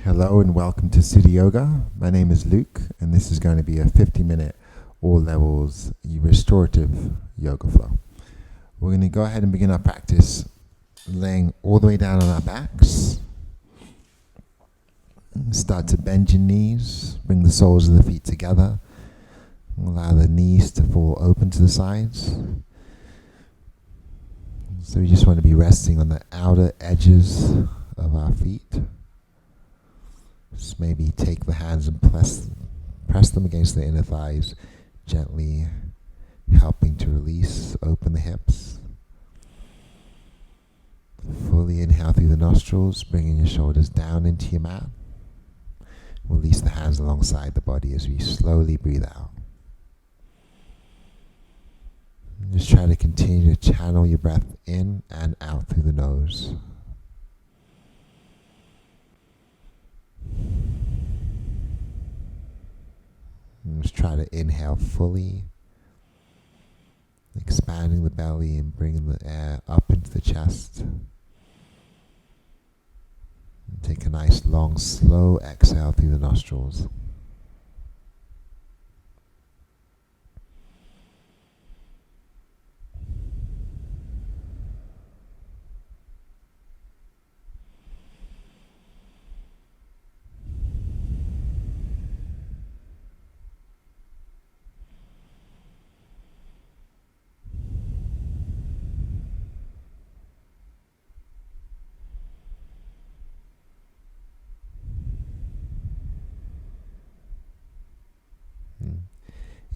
Hello and welcome to City Yoga. My name is Luke, and this is going to be a 50-minute all levels restorative yoga flow. We're going to go ahead and begin our practice laying all the way down on our backs. Start to bend your knees, bring the soles of the feet together. Allow the knees to fall open to the sides. So we just want to be resting on the outer edges of our feet. Just maybe take the hands and press them against the inner thighs, gently helping to release, open the hips. Fully inhale through the nostrils, bringing your shoulders down into your mat. Release the hands alongside the body as we slowly breathe out. And just try to continue to channel your breath in and out through the nose. And just try to inhale fully, expanding the belly and bringing the air up into the chest. And take a nice long slow exhale through the nostrils.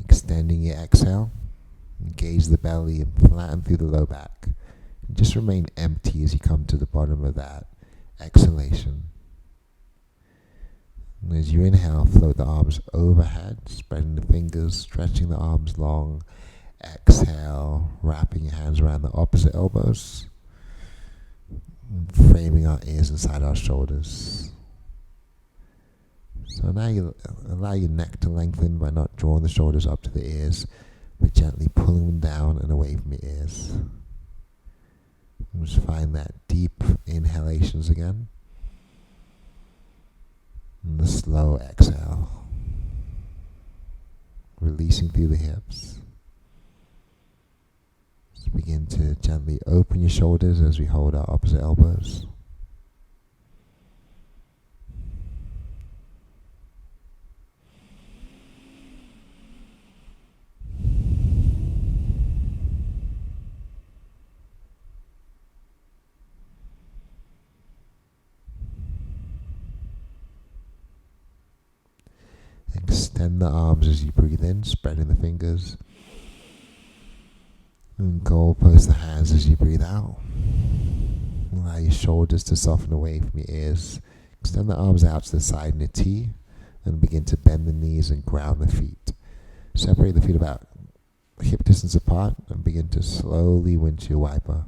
Extending your exhale, engage the belly and flatten through the low back. And just remain empty as you come to the bottom of that exhalation. And as you inhale, float the arms overhead, spreading the fingers, stretching the arms long. Exhale, wrapping your hands around the opposite elbows, and framing our ears inside our shoulders. So now you allow your neck to lengthen by not drawing the shoulders up to the ears, but gently pulling them down and away from your ears. And just find that deep inhalations again. And the slow exhale. Releasing through the hips. Just begin to gently open your shoulders as we hold our opposite elbows. Extend the arms as you breathe in, spreading the fingers. And goalpost the hands as you breathe out. Allow your shoulders to soften away from your ears. Extend the arms out to the side in a T and begin to bend the knees and ground the feet. Separate the feet about hip distance apart and begin to slowly windshield wiper.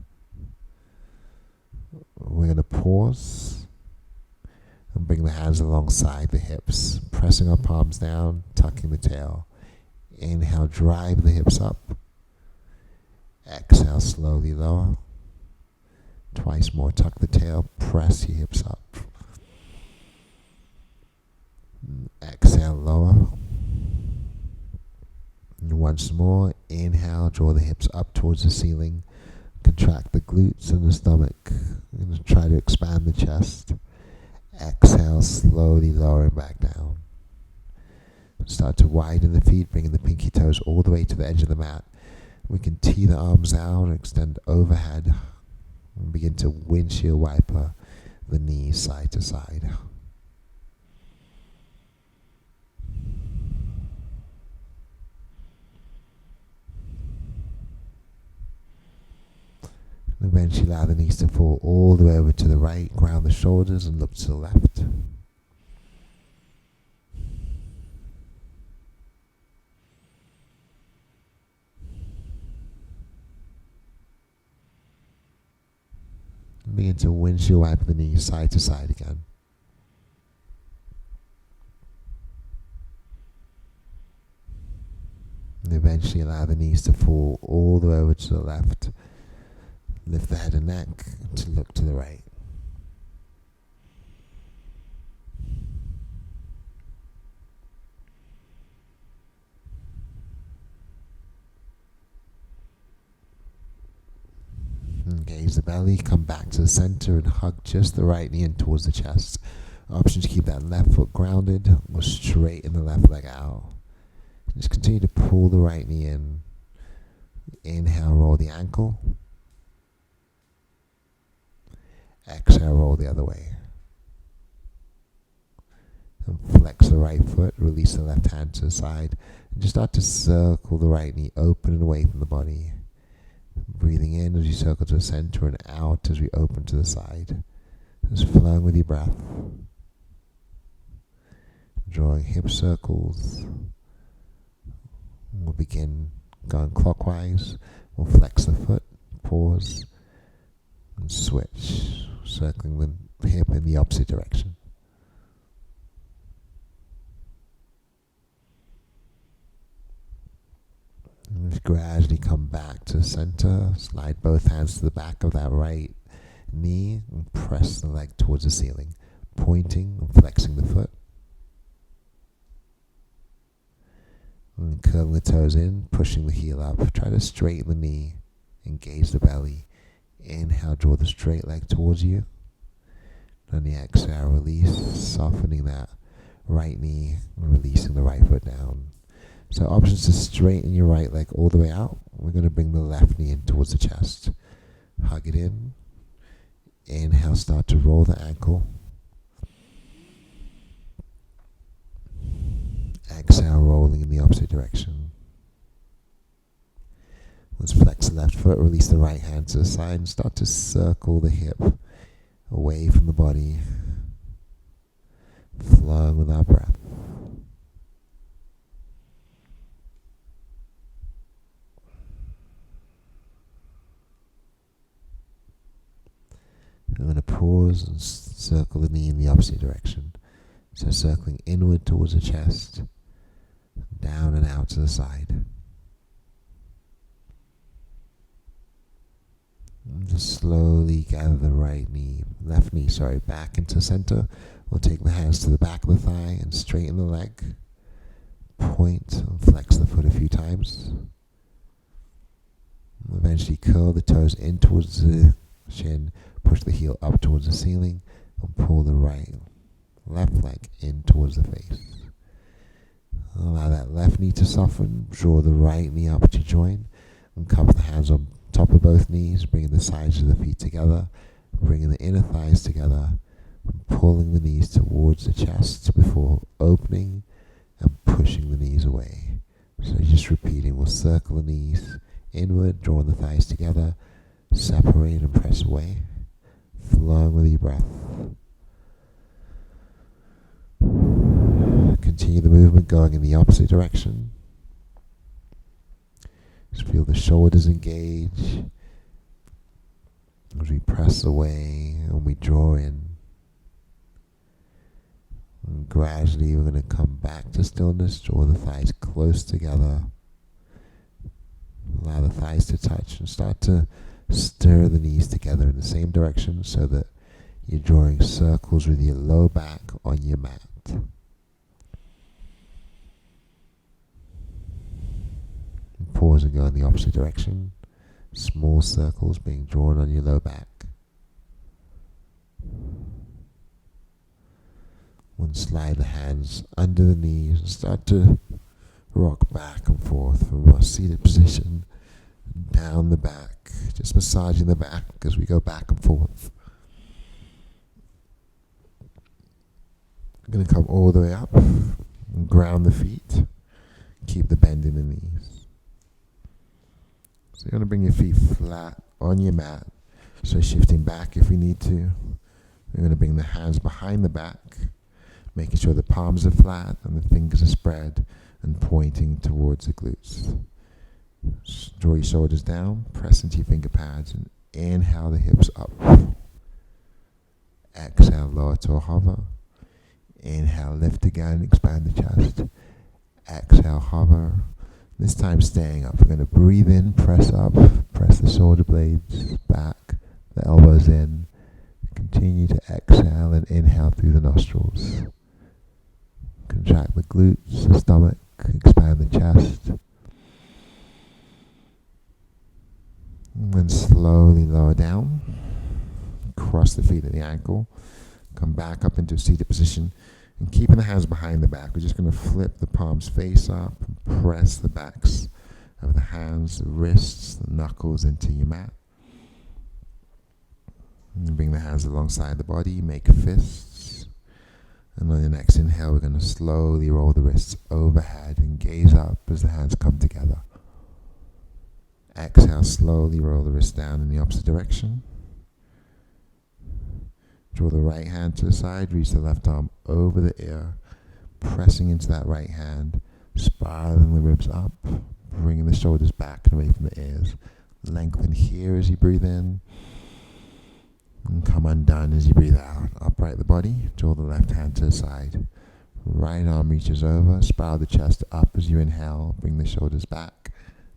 We're going to pause. And bring the hands alongside the hips, pressing our palms down, tucking the tail. Inhale, drive the hips up. Exhale, slowly lower. Twice more, tuck the tail, press your hips up. Exhale, lower. And once more, inhale, draw the hips up towards the ceiling. Contract the glutes and the stomach. And try to expand the chest. Exhale, slowly lowering back down. Start to widen the feet, bringing the pinky toes all the way to the edge of the mat. We can tee the arms out and extend overhead. And begin to windshield wiper the knees side to side. And eventually allow the knees to fall all the way over to the right, ground the shoulders and look to the left. And begin to windshield wipe the knees side to side again. And eventually allow the knees to fall all the way over to the left. Lift the head and neck to look to the right. Engage the belly, come back to the center and hug just the right knee in towards the chest. Option to keep that left foot grounded or straighten the left leg out. Just continue to pull the right knee in. Inhale, roll the ankle. Exhale, roll the other way. And flex the right foot, release the left hand to the side. And just start to circle the right knee open and away from the body. Breathing in as you circle to the center and out as we open to the side. Just flowing with your breath. Drawing hip circles. We'll begin going clockwise. We'll flex the foot, pause, and switch, circling the hip in the opposite direction. And just gradually come back to the center, slide both hands to the back of that right knee, and press the leg towards the ceiling, pointing and flexing the foot. And curling the toes in, pushing the heel up. Try to straighten the knee, engage the belly. Inhale, draw the straight leg towards you. On the exhale, release, softening that right knee and releasing the right foot down. So options to straighten your right leg all the way out. We're going to bring the left knee in towards the chest. Hug it in. Inhale, start to roll the ankle. Exhale, rolling in the opposite direction. Let's flex the left foot, release the right hand to the side, and start to circle the hip away from the body, flowing with our breath. I'm going to pause and circle the knee in the opposite direction. So circling inward towards the chest, down and out to the side. And just slowly gather the left knee, back into center. We'll take the hands to the back of the thigh and straighten the leg. Point and flex the foot a few times. We'll eventually curl the toes in towards the shin, push the heel up towards the ceiling, and pull the left leg in towards the face. Allow that left knee to soften, draw the right knee up to join, and cup the hands on top of both knees, bringing the sides of the feet together, bringing the inner thighs together, and pulling the knees towards the chest before opening and pushing the knees away. So just repeating, we'll circle the knees inward, drawing the thighs together, separate and press away, flowing with your breath. Continue the movement going in the opposite direction. Just feel the shoulders engage as we press away and we draw in. And gradually we're going to come back to stillness, draw the thighs close together. Allow the thighs to touch and start to stir the knees together in the same direction so that you're drawing circles with your low back on your mat. Pause and go in the opposite direction. Small circles being drawn on your low back. And slide the hands under the knees and start to rock back and forth from our seated position down the back. Just massaging the back as we go back and forth. I'm going to come all the way up and ground the feet. Keep the bend in the knees. So you're going to bring your feet flat on your mat. So shifting back if we need to. We're going to bring the hands behind the back, making sure the palms are flat and the fingers are spread and pointing towards the glutes. Draw your shoulders down, press into your finger pads, and inhale the hips up. Exhale, lower to a hover. Inhale, lift again, expand the chest. Exhale, hover. This time staying up. We're going to breathe in, press up, press the shoulder blades back, the elbows in. Continue to exhale and inhale through the nostrils. Contract the glutes, the stomach, expand the chest. And then slowly lower down. Cross the feet at the ankle. Come back up into a seated position. And keeping the hands behind the back, we're just going to flip the palms face up and press the backs of the hands, the wrists, the knuckles into your mat. And bring the hands alongside the body, make fists. And on the next inhale, we're going to slowly roll the wrists overhead and gaze up as the hands come together. Exhale, slowly roll the wrists down in the opposite direction. Draw the right hand to the side, reach the left arm over the ear, pressing into that right hand, spiraling the ribs up, bringing the shoulders back and away from the ears. Lengthen here as you breathe in, and come undone as you breathe out. Upright the body, draw the left hand to the side. Right arm reaches over, spiral the chest up as you inhale, bring the shoulders back,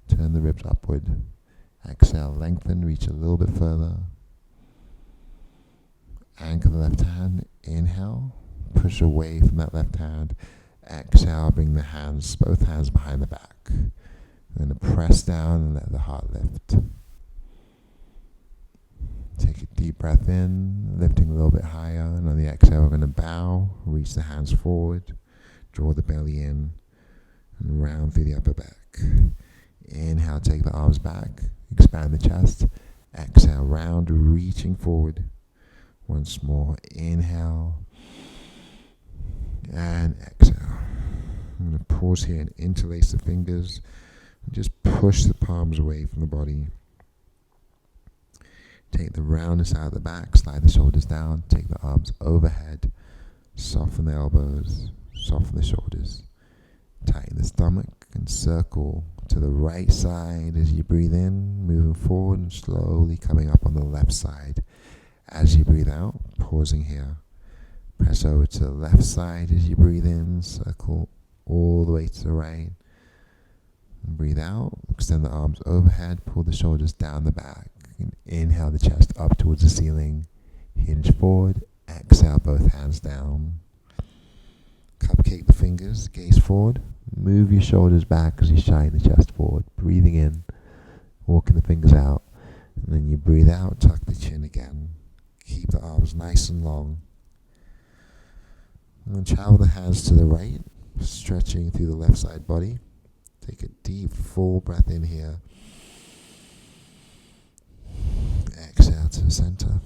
turn the ribs upward. Exhale, lengthen, reach a little bit further. Anchor the left hand, inhale, push away from that left hand. Exhale, bring the hands, both hands behind the back. We're going to press down and let the heart lift. Take a deep breath in, lifting a little bit higher, and on the exhale we're going to bow, reach the hands forward, draw the belly in, and round through the upper back. Inhale, take the arms back, expand the chest. Exhale, round, reaching forward. Once more, inhale and exhale. I'm going to pause here and interlace the fingers and just push the palms away from the body. Take the roundness out of the back, slide the shoulders down, take the arms overhead, soften the elbows, soften the shoulders. Tighten the stomach and circle to the right side as you breathe in, moving forward and slowly coming up on the left side. As you breathe out, pausing here. Press over to the left side as you breathe in, circle all the way to the right. And breathe out, extend the arms overhead, pull the shoulders down the back. And inhale the chest up towards the ceiling. Hinge forward, exhale both hands down. Cupcake the fingers, gaze forward. Move your shoulders back as you shine the chest forward. Breathing in, walking the fingers out. And then you breathe out, tuck the chin again. Keep the arms nice and long. And then travel the hands to the right, stretching through the left side body. Take a deep, full breath in here. Exhale to the center.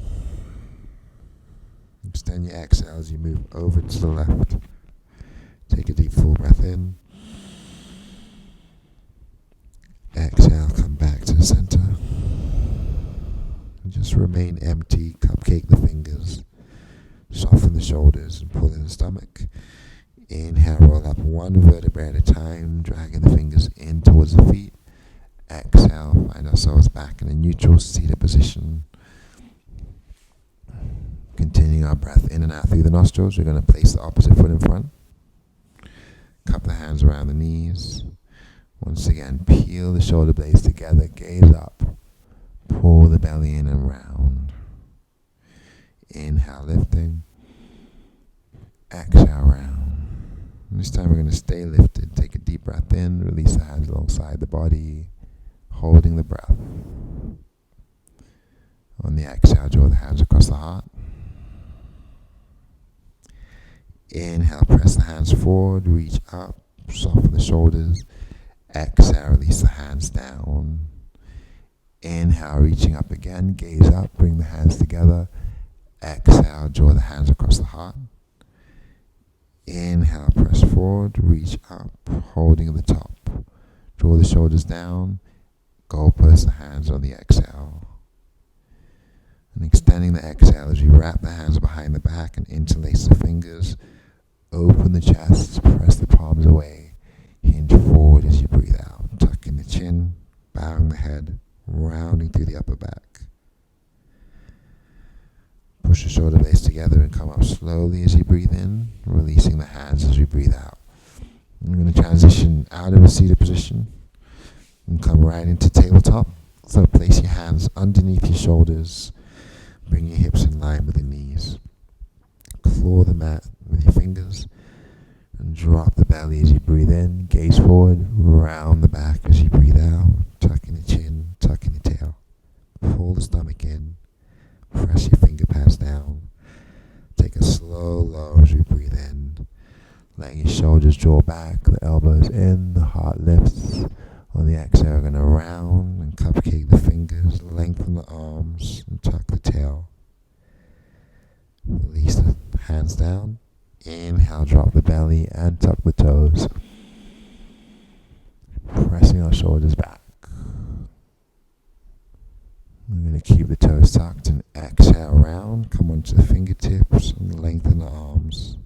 Extend your exhale as you move over to the left. Take a deep, full breath in. Exhale, come back to the center. And just remain empty, cupcake the fingers. Soften the shoulders and pull in the stomach. Inhale, roll up one vertebrae at a time, dragging the fingers in towards the feet. Exhale, find ourselves back in a neutral seated position. Continuing our breath in and out through the nostrils, we're going to place the opposite foot in front. Cup the hands around the knees. Once again, peel the shoulder blades together, gaze up. Pull the belly in and round. Inhale, lifting. Exhale, round. And this time we're going to stay lifted. Take a deep breath in, release the hands alongside the body, holding the breath. On the exhale, draw the hands across the heart. Inhale, press the hands forward, reach up, soften the shoulders. Exhale, release the hands down. Inhale, reaching up again, gaze up, bring the hands together. Exhale, draw the hands across the heart. Inhale, press forward, reach up, holding at the top. Draw the shoulders down, goalpost the hands on the exhale. And extending the exhale as you wrap the hands behind the back and interlace the fingers. Open the chest, press the palms away. Hinge forward as you breathe out. Tuck in the chin, bowing the head, rounding through the upper back. Push the shoulder blades together and come up slowly as you breathe in, releasing the hands as we breathe out. I'm going to transition out of a seated position and come right into tabletop. So place your hands underneath your shoulders, bring your hips in line with the knees. Claw the mat with your fingers and drop the belly as you breathe in. Gaze forward, round the back as you breathe out. Tuck in the chin, tuck in the tail. Pull the stomach in. Press your finger pads down. Take a slow low as you breathe in. Letting your shoulders draw back, the elbows in, the heart lifts. On the exhale, we're going to round and cupcake the fingers, lengthen the arms, and tuck the tail. Release the hands down. Inhale, drop the belly and tuck the toes. Pressing our shoulders back. We're going to keep the toes tucked and exhale round. Come onto the fingertips and lengthen the arms.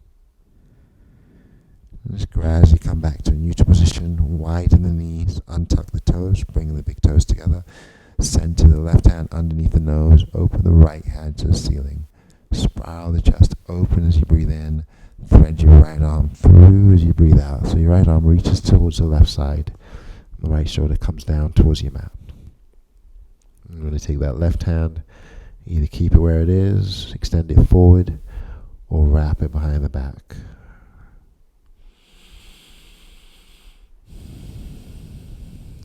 And just gradually come back to a neutral position. Widen the knees, untuck the toes, bring the big toes together. Center the left hand underneath the nose. Open the right hand to the ceiling. Spiral the chest open as you breathe in. Thread your right arm through as you breathe out. So your right arm reaches towards the left side. The right shoulder comes down towards your mat. I'm going to take that left hand, either keep it where it is, extend it forward, or wrap it behind the back.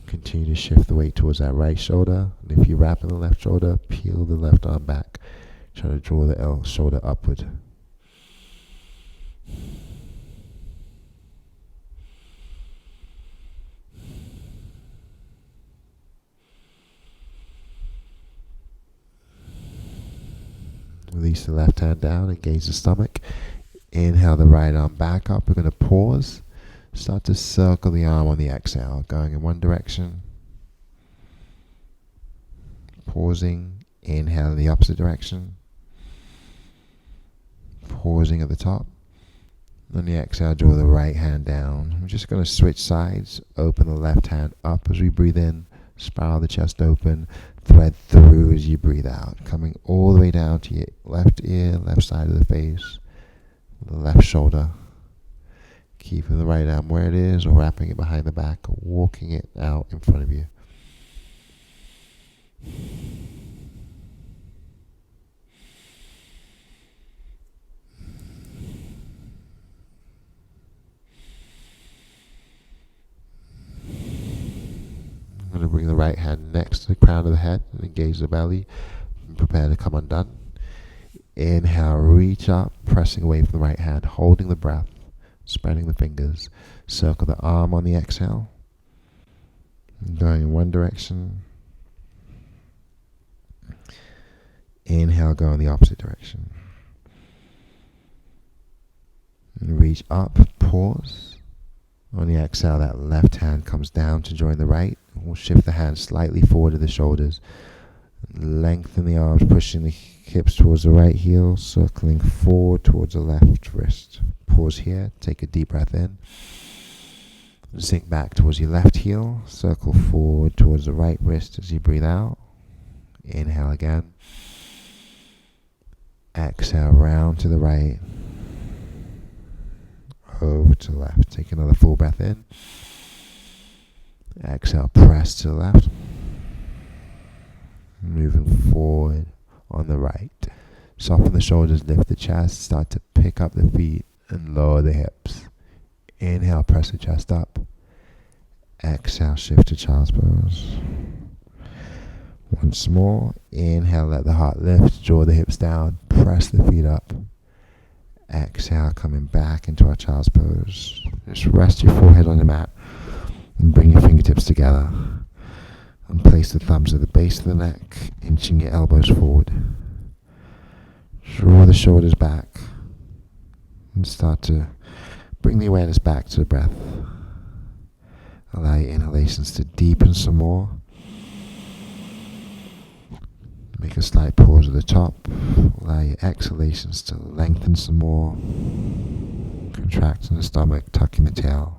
Continue to shift the weight towards that right shoulder. And if you wrap in the left shoulder, peel the left arm back. Try to draw the shoulder upward. Release the left hand down, engage the stomach. Inhale the right arm back up. We're going to pause. Start to circle the arm on the exhale, going in one direction. Pausing. Inhale in the opposite direction. Pausing at the top. On the exhale, draw the right hand down. I'm just going to switch sides. Open the left hand up as we breathe in. Spiral the chest open. Thread through as you breathe out. Coming all the way down to your left ear, left side of the face, the left shoulder. Keeping the right arm where it is, or wrapping it behind the back, or walking it out in front of you. I'm going to bring the right hand next to the crown of the head and engage the belly. And prepare to come undone. Inhale, reach up, pressing away from the right hand, holding the breath. Spreading the fingers. Circle the arm on the exhale. Going in one direction. Inhale, go in the opposite direction. And reach up, pause. On the exhale, that left hand comes down to join the right. We'll shift the hand slightly forward to the shoulders. Lengthen the arms, pushing the hips towards the right heel, circling forward towards the left wrist. Pause here, take a deep breath in. Sink back towards your left heel, circle forward towards the right wrist as you breathe out. Inhale again. Exhale, round to the right. Over to the left. Take another full breath in. Exhale, press to the left. Moving forward on the right. Soften the shoulders, lift the chest, start to pick up the feet and lower the hips. Inhale, press the chest up. Exhale, shift to child's pose. Once more, inhale, let the heart lift, draw the hips down, press the feet up. Exhale, coming back into our child's pose. Just rest your forehead on the mat and bring your fingertips together. And place the thumbs at the base of the neck, inching your elbows forward. Draw the shoulders back and start to bring the awareness back to the breath. Allow your inhalations to deepen some more. Make a slight pause at the top. Allow your exhalations to lengthen some more. Contracting the stomach, tucking the tail.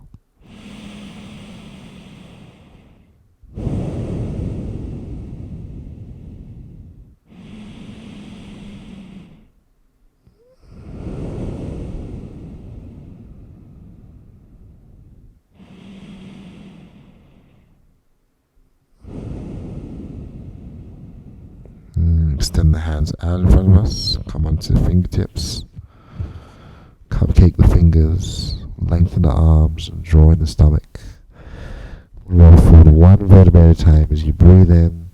Extend the hands out in front of us. Come onto the fingertips. Cupcake the fingers. Lengthen the arms and draw in the stomach. Roll forward one vertebrae at a time as you breathe in.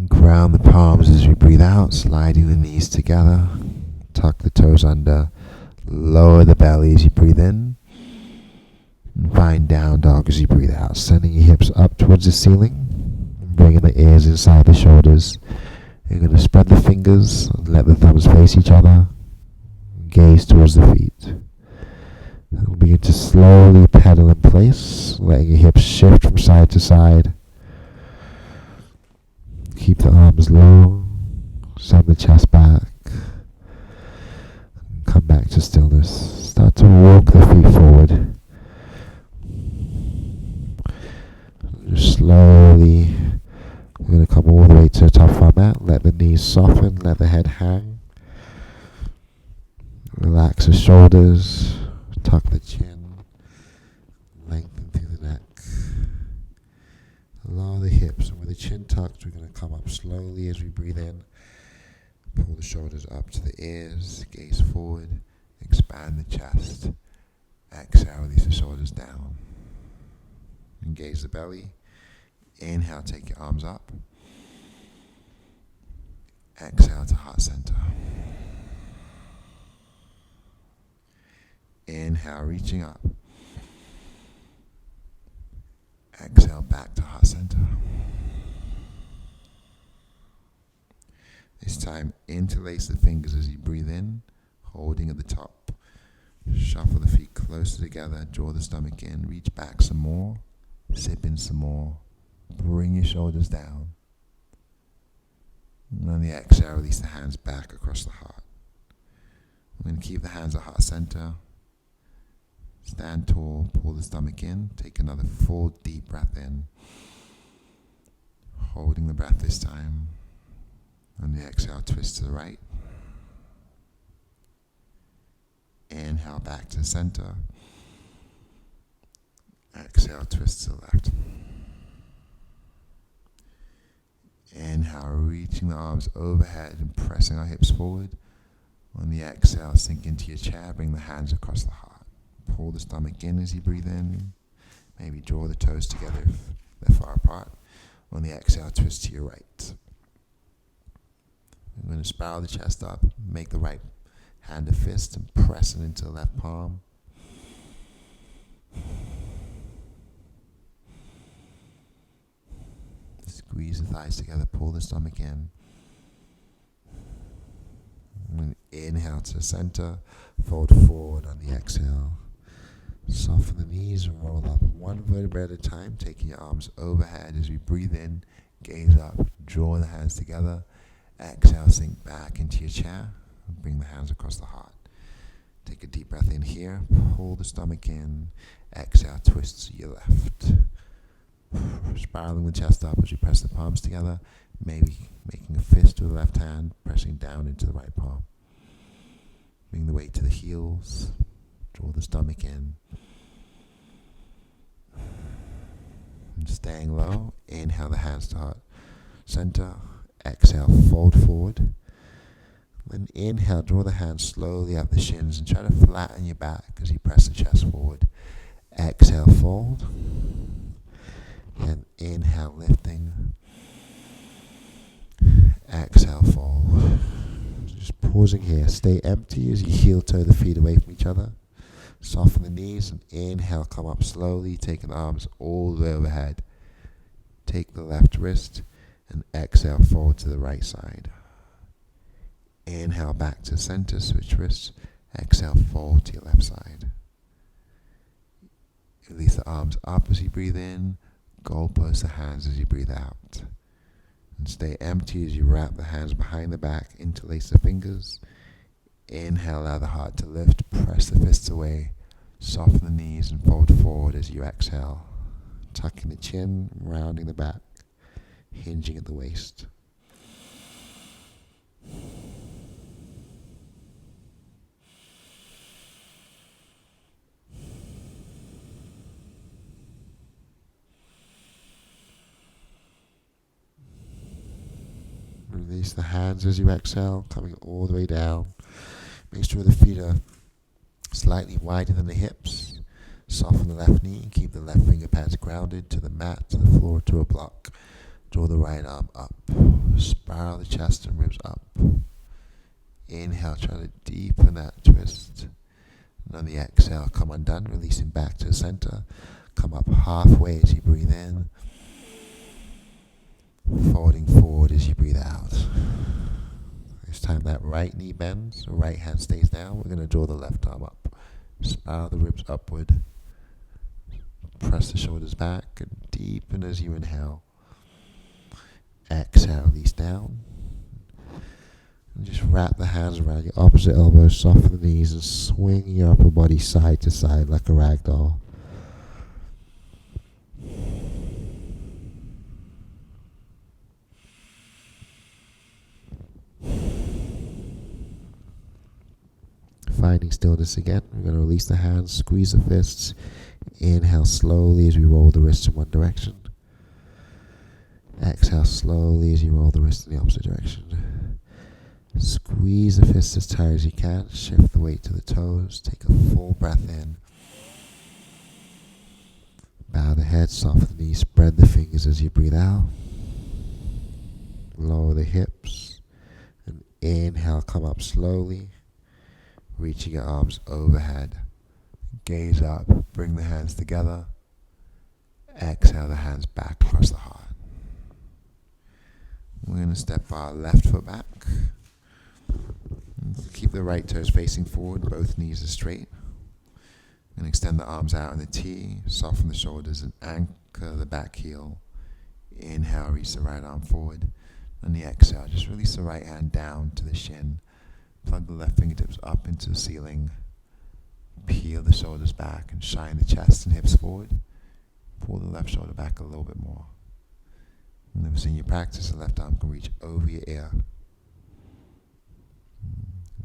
Ground the palms as we breathe out, sliding the knees together. Tuck the toes under. Lower the belly as you breathe in. And find down dog as you breathe out, sending your hips up towards the ceiling. Bringing the ears inside the shoulders. You're going to spread the fingers and let the thumbs face each other. Gaze towards the feet. And begin to slowly pedal in place, letting your hips shift from side to side. Keep the arms low. Send the chest back. Come back to stillness. Start to walk the feet forward. Just slowly, we're going to come all the way to the top of our mat. Let the knees soften, let the head hang. Relax the shoulders, tuck the chin, lengthen through the neck. Lower the hips, and with the chin tucked, we're going to come up slowly as we breathe in. Pull the shoulders up to the ears, gaze forward, expand the chest. Exhale, release the shoulders down. Engage the belly. Inhale, take your arms up. Exhale to heart center. Inhale, reaching up. Exhale, back to heart center. This time, interlace the fingers as you breathe in, holding at the top. Shuffle the feet closer together, draw the stomach in, reach back some more, sip in some more, bring your shoulders down. And on the exhale, release the hands back across the heart. We're going to keep the hands at heart center. Stand tall, pull the stomach in, take another full deep breath in. Holding the breath this time. On the exhale, twist to the right. Inhale back to the center. Exhale, twist to the left. Inhale, reaching the arms overhead and pressing our hips forward. On the exhale, sink into your chair, bring the hands across the heart. Pull the stomach in as you breathe in. Maybe draw the toes together if they're far apart. On the exhale, twist to your right. I'm going to spiral the chest up, make the right hand a fist and press it into the left palm. Squeeze the thighs together, pull the stomach in. And inhale to the center, fold forward on the exhale. Soften the knees and roll up one vertebra at a time, taking your arms overhead as we breathe in, gaze up, draw the hands together. Exhale, sink back into your chair, and bring the hands across the heart. Take a deep breath in here, pull the stomach in, exhale, twist to your left. Spiraling the chest up as you press the palms together, maybe making a fist with the left hand, pressing down into the right palm. Bring the weight to the heels, draw the stomach in. And staying low, inhale the hands to heart center, exhale, fold forward. Then inhale, draw the hands slowly up the shins and try to flatten your back as you press the chest forward. Exhale, fold. And inhale, lifting. Exhale, fold. Just pausing here. Stay empty as you heel toe the feet away from each other. Soften the knees and inhale, come up slowly, taking the arms all the way overhead. Take the left wrist and exhale, fold to the right side. Inhale back to center, switch wrists. Exhale, fold to your left side. Release the arms up as you breathe in. Goalpost the hands as you breathe out. And stay empty as you wrap the hands behind the back, interlace the fingers. Inhale, allow the heart to lift, press the fists away, soften the knees and fold forward as you exhale. Tucking the chin, rounding the back, hinging at the waist. Release the hands as you exhale, coming all the way down. Make sure the feet are slightly wider than the hips. Soften the left knee and keep the left finger pads grounded to the mat, to the floor, to a block. Draw the right arm up. Spiral the chest and ribs up. Inhale, try to deepen that twist. And on the exhale, come undone, releasing back to the center. Come up halfway as you breathe in. Folding forward as you breathe out. This time that right knee bends, the right hand stays down. We're going to draw the left arm up. Spiral the ribs upward. Press the shoulders back and deepen as you inhale. Exhale, release down. And just wrap the hands around your opposite elbow, soften the knees, and swing your upper body side to side like a rag doll. Finding stillness again. We're going to release the hands, squeeze the fists. Inhale slowly as we roll the wrists in one direction. Exhale slowly as you roll the wrists in the opposite direction. Squeeze the fists as tight as you can. Shift the weight to the toes. Take a full breath in. Bow the head, soften the knees, spread the fingers as you breathe out. Lower the hips. And inhale, come up slowly. Reaching your arms overhead. Gaze up, bring the hands together. Exhale the hands back across the heart. We're going to step our left foot back. Keep the right toes facing forward, both knees are straight. And extend the arms out in the T, soften the shoulders and anchor the back heel. Inhale, reach the right arm forward. On the exhale, just release the right hand down to the shin. Plug the left fingertips up into the ceiling. Peel the shoulders back and shine the chest and hips forward. Pull the left shoulder back a little bit more. And if it's in your practice, the left arm can reach over your ear.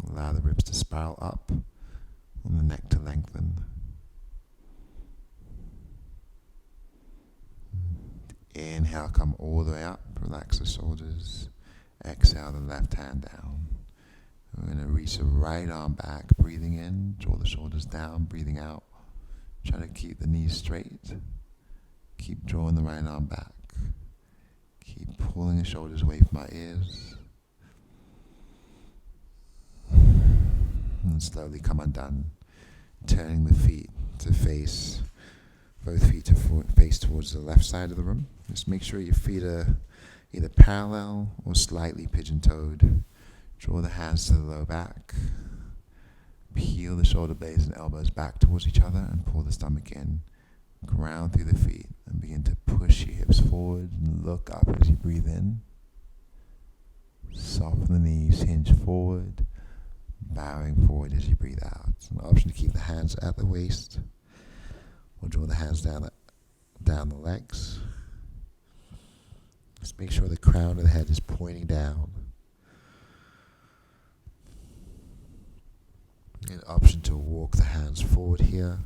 Allow the ribs to spiral up and the neck to lengthen. Inhale, come all the way up. Relax the shoulders. Exhale the left hand down. We're going to reach the right arm back, breathing in, draw the shoulders down, breathing out. Try to keep the knees straight. Keep drawing the right arm back. Keep pulling the shoulders away from our ears. And slowly come undone, turning the feet to face, both feet to face towards the left side of the room. Just make sure your feet are either parallel or slightly pigeon-toed. Draw the hands to the low back. Peel the shoulder blades and elbows back towards each other and pull the stomach in. Ground through the feet and begin to push your hips forward and look up as you breathe in. Soften the knees, hinge forward, bowing forward as you breathe out. It's an option to keep the hands at the waist or draw the hands down the legs. Just make sure the crown of the head is pointing down. An option to walk the hands forward here,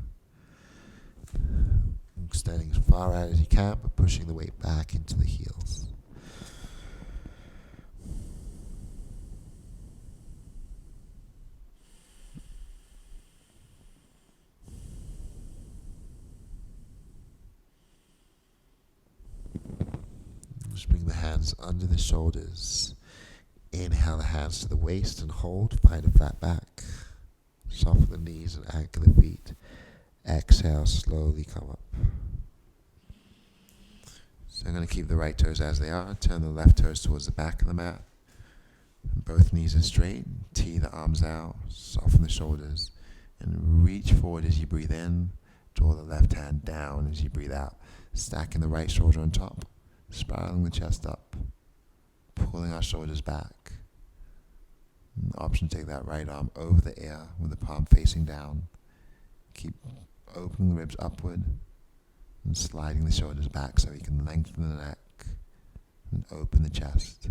extending as far out as you can, but pushing the weight back into the heels. Just bring the hands under the shoulders. Inhale the hands to the waist and hold, find a flat back. Soften the knees and anchor the feet. Exhale, slowly come up. So I'm going to keep the right toes as they are. Turn the left toes towards the back of the mat. Both knees are straight. Tee the arms out. Soften the shoulders. And reach forward as you breathe in. Draw the left hand down as you breathe out. Stacking the right shoulder on top. Spiraling the chest up. Pulling our shoulders back. An option to take that right arm over the ear with the palm facing down. Keep opening the ribs upward and sliding the shoulders back so you can lengthen the neck and open the chest.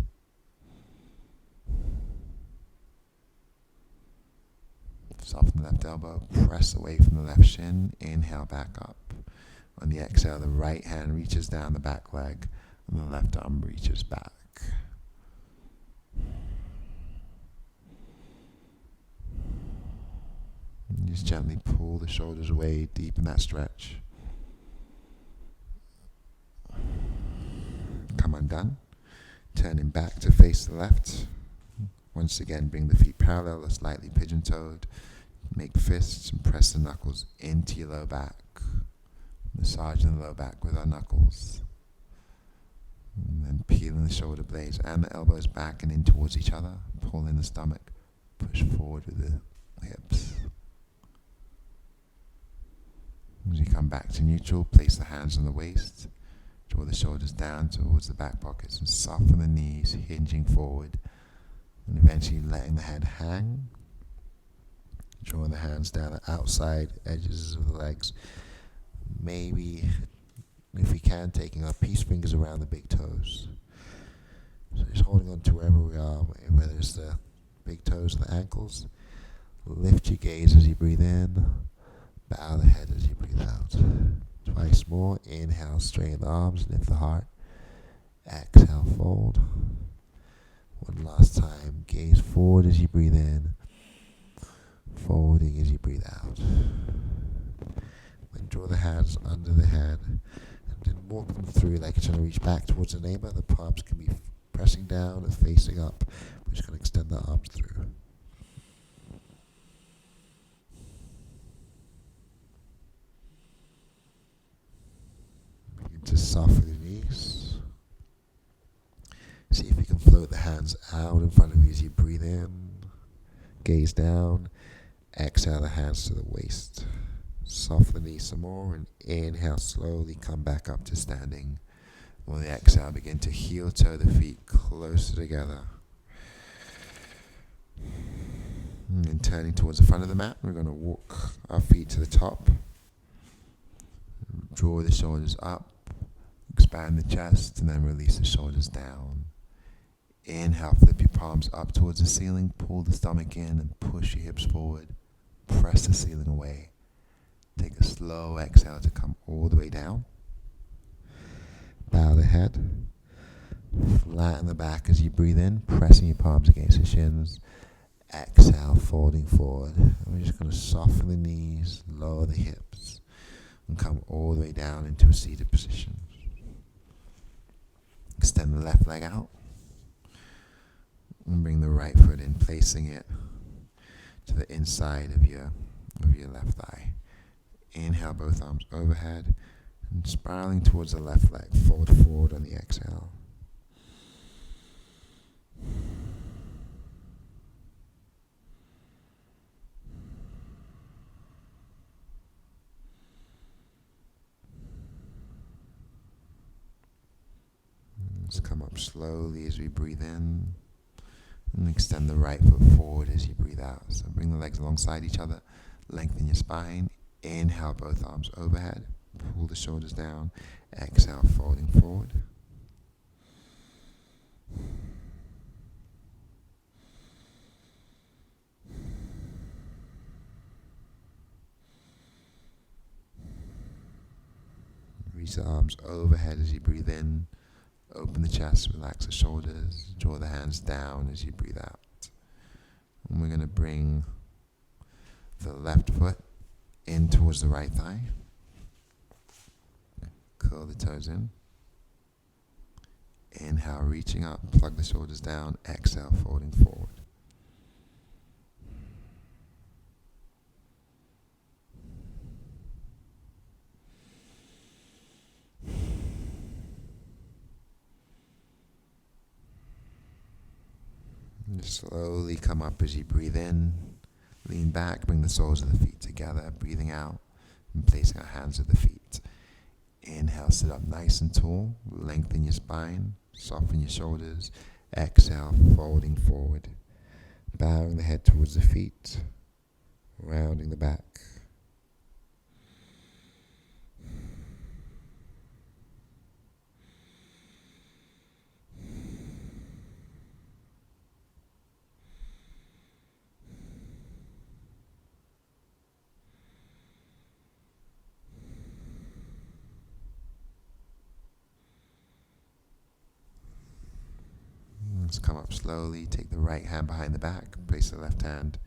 Soften the left elbow, press away from the left shin, inhale back up. On the exhale, the right hand reaches down the back leg and the left arm reaches back. And just gently pull the shoulders away, deepen that stretch. Come undone. Turning back to face the left. Once again, bring the feet parallel or slightly pigeon-toed. Make fists and press the knuckles into your low back. Massaging the low back with our knuckles. And then peeling the shoulder blades and the elbows back and in towards each other. Pull in the stomach. Push forward with the hips. As you come back to neutral, place the hands on the waist. Draw the shoulders down towards the back pockets and soften the knees, hinging forward. And eventually letting the head hang. Drawing the hands down the outside edges of the legs. Maybe, if we can, taking our peace fingers around the big toes. So just holding on to wherever we are, whether it's the big toes or the ankles. Lift your gaze as you breathe in. Bow the head as you breathe out. Twice more. Inhale, straighten the arms, lift the heart. Exhale, fold. One last time. Gaze forward as you breathe in. Folding as you breathe out. Then draw the hands under the head and then walk them through like you're trying to reach back towards the navel. The palms can be pressing down or facing up. We're just going to extend the arms through. Begin to soften the knees. See if you can float the hands out in front of you as you breathe in. Gaze down. Exhale the hands to the waist. Soften the knees some more and inhale slowly, come back up to standing. On the exhale, begin to heel toe the feet closer together. And turning towards the front of the mat, we're going to walk our feet to the top. Draw the shoulders up, expand the chest, and then release the shoulders down. Inhale, flip your palms up towards the ceiling, pull the stomach in and push your hips forward. Press the ceiling away. Take a slow exhale to come all the way down. Bow the head. Flatten the back as you breathe in, pressing your palms against the shins. Exhale, folding forward. And we're just going to soften the knees, lower the hips, and come all the way down into a seated position. Extend the left leg out. And bring the right foot in, placing it to the inside of your left thigh. Inhale, both arms overhead, and spiraling towards the left leg, fold forward on the exhale. Let's come up slowly as we breathe in. And extend the right foot forward as you breathe out. So bring the legs alongside each other. Lengthen your spine. Inhale, both arms overhead. Pull the shoulders down. Exhale, folding forward. Reach the arms overhead as you breathe in. Open the chest, relax the shoulders, draw the hands down as you breathe out. And we're going to bring the left foot in towards the right thigh. Curl the toes in. Inhale, reaching up, plug the shoulders down. Exhale, folding forward. Just slowly come up as you breathe in. Lean back, bring the soles of the feet together, breathing out and placing our hands at the feet. Inhale, sit up nice and tall, lengthen your spine, soften your shoulders. Exhale, folding forward, bowing the head towards the feet, rounding the back. Let's come up slowly, take the right hand behind the back, place the left hand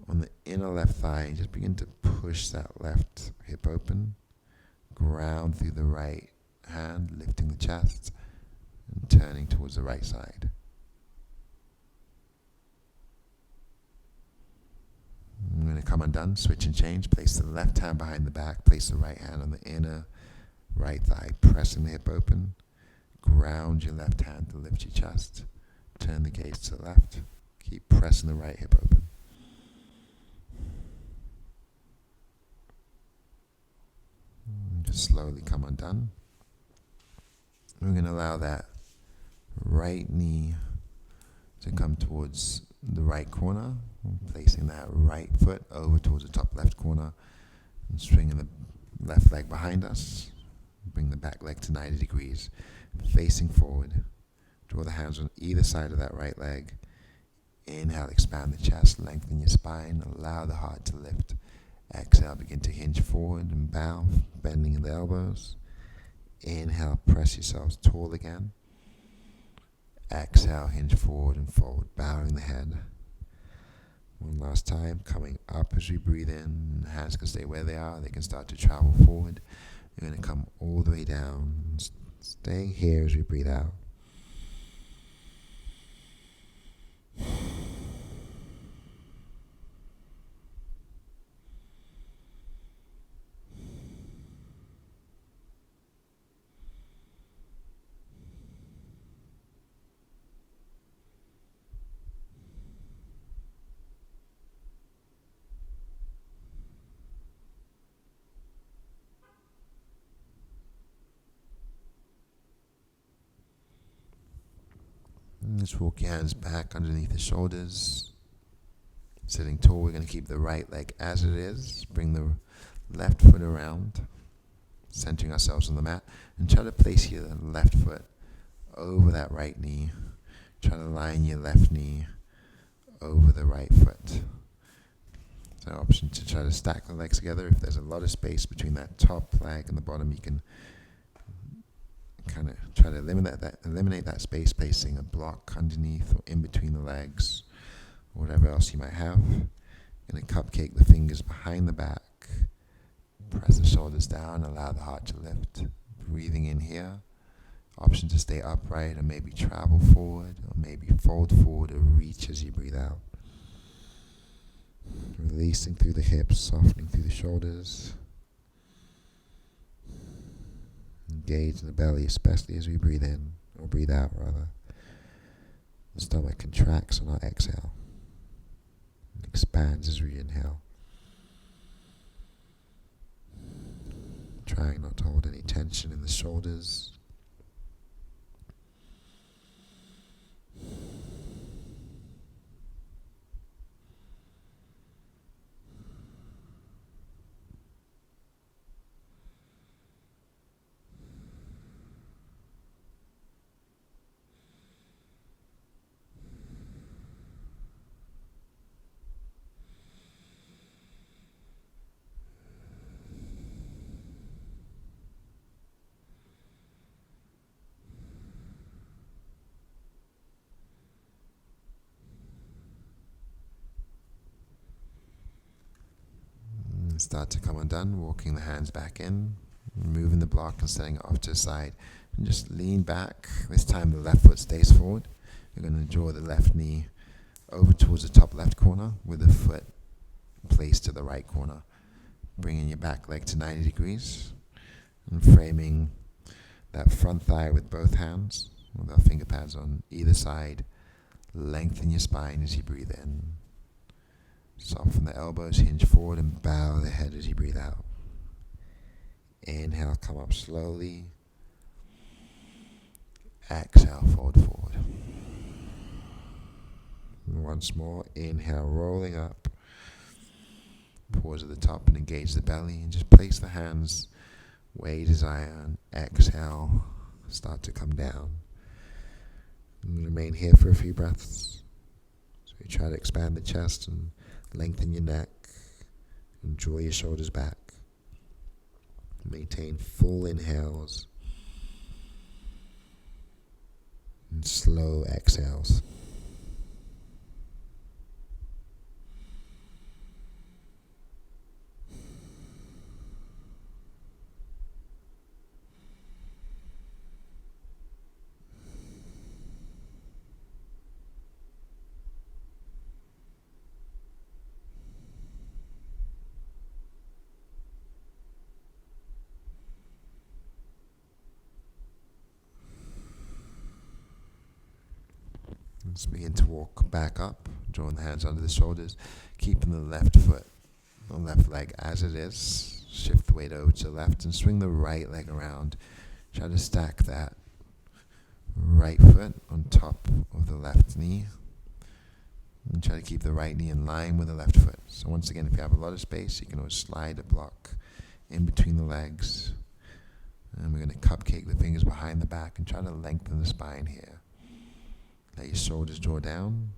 on the inner left thigh, just begin to push that left hip open, ground through the right hand, lifting the chest, and turning towards the right side. I'm going to come undone, switch and change, place the left hand behind the back, place the right hand on the inner right thigh, pressing the hip open, ground your left hand to lift your chest, turn the gaze to the left, keep pressing the right hip open. Just slowly come undone. We're going to allow that right knee to come towards the right corner, placing that right foot over towards the top left corner and swinging the left leg behind us. Bring the back leg to 90 degrees, facing forward. Draw the hands on either side of that right leg. Inhale, expand the chest, lengthen your spine, allow the heart to lift. Exhale, begin to hinge forward and bow, bending in the elbows. Inhale, press yourselves tall again. Exhale, hinge forward and forward, bowing the head. One last time, coming up as we breathe in. The hands can stay where they are. They can start to travel forward. You're going to come all the way down, staying here as we breathe out. Just walk your hands back underneath the shoulders. Sitting tall, we're going to keep the right leg as it is. Bring the left foot around, centering ourselves on the mat. And try to place your left foot over that right knee. Try to line your left knee over the right foot. So option to try to stack the legs together. If there's a lot of space between that top leg and the bottom, you can kind of try to eliminate that space, placing a block underneath or in between the legs, or whatever else you might have. Gonna cupcake the fingers behind the back, press the shoulders down, allow the heart to lift. Breathing in here, option to stay upright or maybe travel forward or maybe fold forward or reach as you breathe out. Releasing through the hips, softening through the shoulders. Engage in the belly, especially as we breathe in, or breathe out rather. The stomach contracts on our exhale. It expands as we inhale. Trying not to hold any tension in the shoulders. Start to come undone, walking the hands back in, removing the block and setting it off to the side. And just lean back. This time the left foot stays forward. You're going to draw the left knee over towards the top left corner with the foot placed to the right corner. Bringing your back leg to 90 degrees and framing that front thigh with both hands, with our finger pads on either side. Lengthen your spine as you breathe in. Soften the elbows, hinge forward and bow the head as you breathe out. Inhale, come up slowly. Exhale, fold forward. And once more, inhale, rolling up. Pause at the top and engage the belly and just place the hands where you desire. And exhale, start to come down. And remain here for a few breaths. So you try to expand the chest and lengthen your neck and draw your shoulders back. Maintain full inhales and slow exhales. Let's begin to walk back up, drawing the hands under the shoulders, keeping the left foot or left leg as it is. Shift the weight over to the left and swing the right leg around. Try to stack that right foot on top of the left knee. And try to keep the right knee in line with the left foot. So once again, if you have a lot of space, you can always slide a block in between the legs. And we're going to cupcake the fingers behind the back and try to lengthen the spine here. Let your shoulders draw down.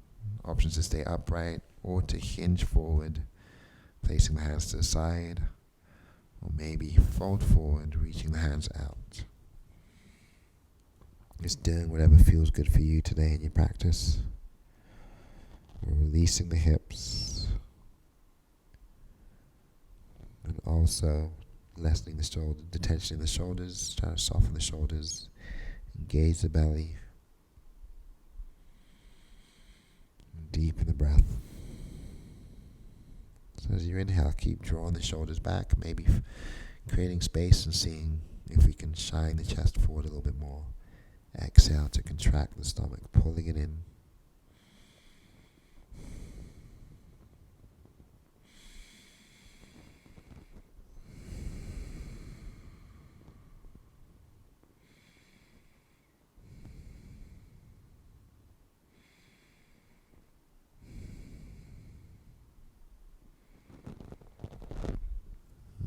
Options to stay upright or to hinge forward, placing the hands to the side. Or maybe fold forward, reaching the hands out. Just doing whatever feels good for you today in your practice. Releasing the hips. And also lessening the shoulder, detention in the shoulders, trying to soften the shoulders. Engage the belly. Deepen the breath. So as you inhale, keep drawing the shoulders back, maybe creating space and seeing if we can shine the chest forward a little bit more. Exhale to contract the stomach, pulling it in.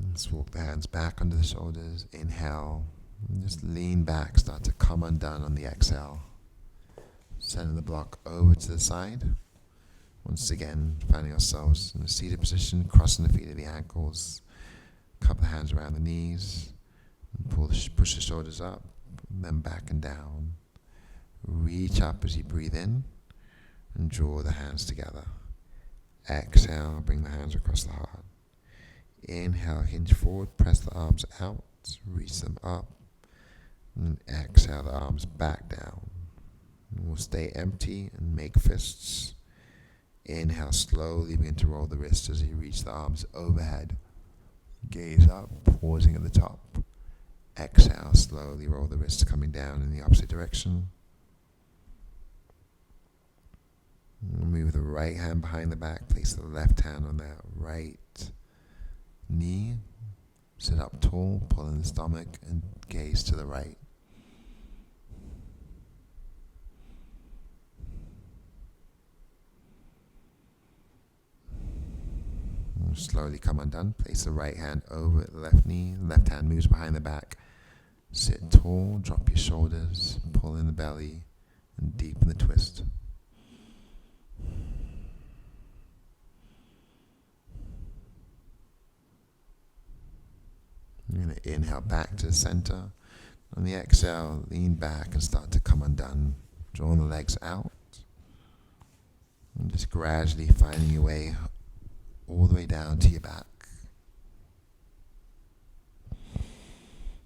Let's walk the hands back under the shoulders. Inhale. And just lean back. Start to come undone on the exhale. Sending the block over to the side. Once again, finding ourselves in a seated position, crossing the feet at the ankles. Cup the hands around the knees. And push the shoulders up. And then back and down. Reach up as you breathe in. And draw the hands together. Exhale. Bring the hands across the heart. Inhale, hinge forward, press the arms out, reach them up, and exhale the arms back down. And we'll stay empty and make fists. Inhale, slowly begin to roll the wrists as you reach the arms overhead. Gaze up, pausing at the top. Exhale, slowly roll the wrists coming down in the opposite direction. And move the right hand behind the back, place the left hand on that right knee, sit up tall, pull in the stomach, and gaze to the right. And slowly come undone. Place the right hand over the left knee, left hand moves behind the back. Sit tall, drop your shoulders, pull in the belly, and deepen the twist. You're going to inhale back to the center. On the exhale, lean back and start to come undone. Drawing the legs out. And just gradually finding your way all the way down to your back.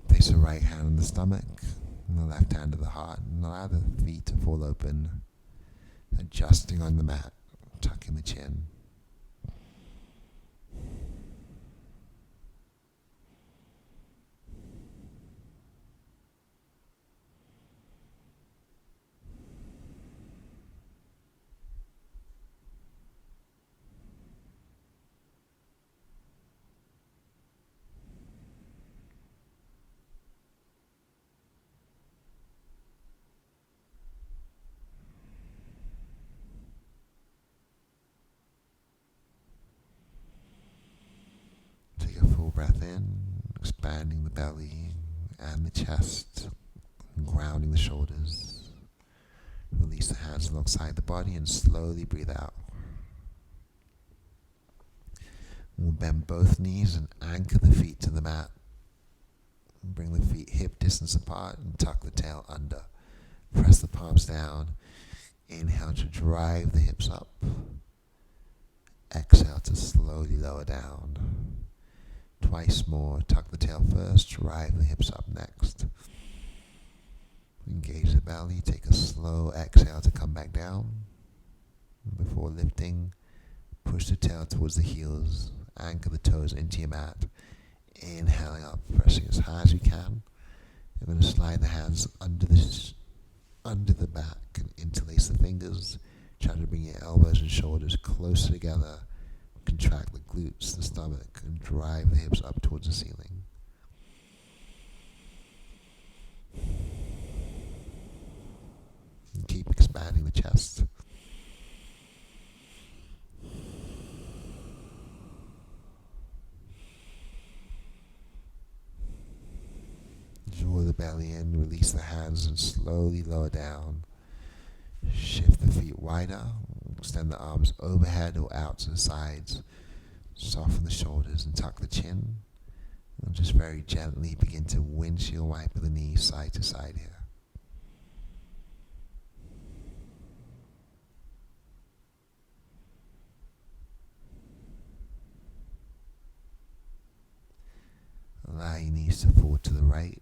Place the right hand on the stomach and the left hand to the heart. And allow the feet to fall open. Adjusting on the mat, tucking the chin. Breath in, expanding the belly and the chest, and grounding the shoulders. Release the hands alongside the body and slowly breathe out. We'll bend both knees and anchor the feet to the mat. Bring the feet hip distance apart and tuck the tail under. Press the palms down. Inhale to drive the hips up. Exhale to slowly lower down. Twice more, tuck the tail first, drive the hips up next. Engage the belly, take a slow exhale to come back down. Before lifting, push the tail towards the heels, anchor the toes into your mat. Inhaling up, pressing as high as you can. You're going to slide the hands under the under the back and interlace the fingers. Try to bring your elbows and shoulders closer together. Contract the glutes, the stomach, and drive the hips up towards the ceiling. And keep expanding the chest. Draw the belly in, release the hands, and slowly lower down. Shift the feet wider, extend the arms overhead or out to the sides. Soften the shoulders and tuck the chin. And just very gently begin to windshield wipe the knees side to side here. Allow your knees to fall to the right.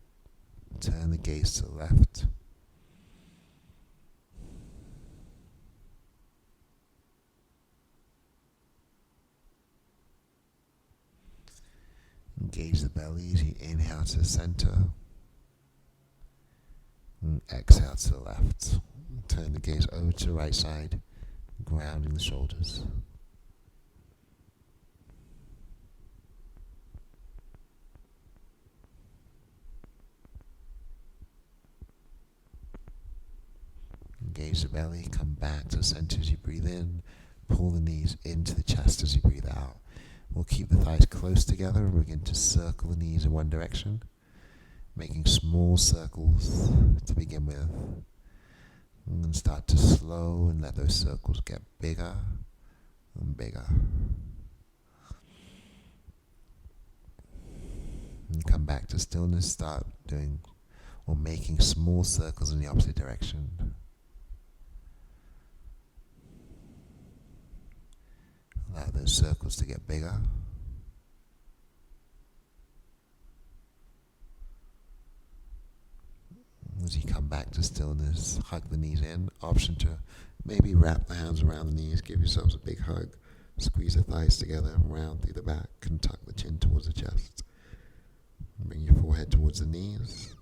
Turn the gaze to the left. Engage the belly as you inhale to the center. And exhale to the left. Turn the gaze over to the right side, grounding the shoulders. Engage the belly, come back to the center as you breathe in. Pull the knees into the chest as you breathe out. We'll keep the thighs close together and begin to circle the knees in one direction, making small circles to begin with. And then start to slow and let those circles get bigger and bigger. And come back to stillness, start doing or making small circles in the opposite direction. Allow those circles to get bigger. As you come back to stillness, hug the knees in. Option to maybe wrap the hands around the knees, give yourselves a big hug. Squeeze the thighs together, round through the back, and tuck the chin towards the chest. Bring your forehead towards the knees.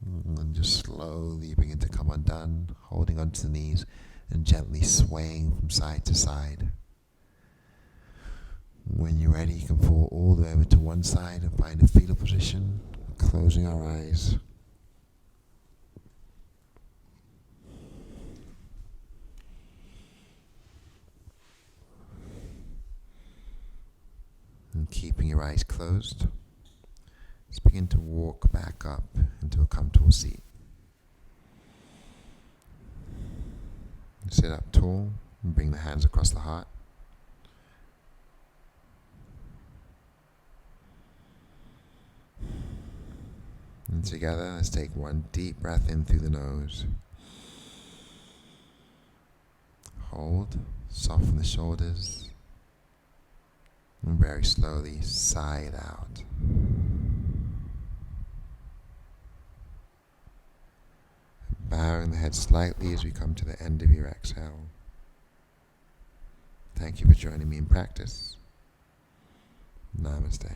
And just slowly begin to come undone, holding onto the knees and gently swaying from side to side. When you're ready, you can fall all the way over to one side and find a fetal position, closing our eyes. And keeping your eyes closed, let's begin to walk back up into a comfortable seat. Sit up tall and bring the hands across the heart. And together, let's take one deep breath in through the nose. Hold, soften the shoulders, and very slowly sigh it out. Bowing the head slightly as we come to the end of your exhale. Thank you for joining me in practice. Namaste.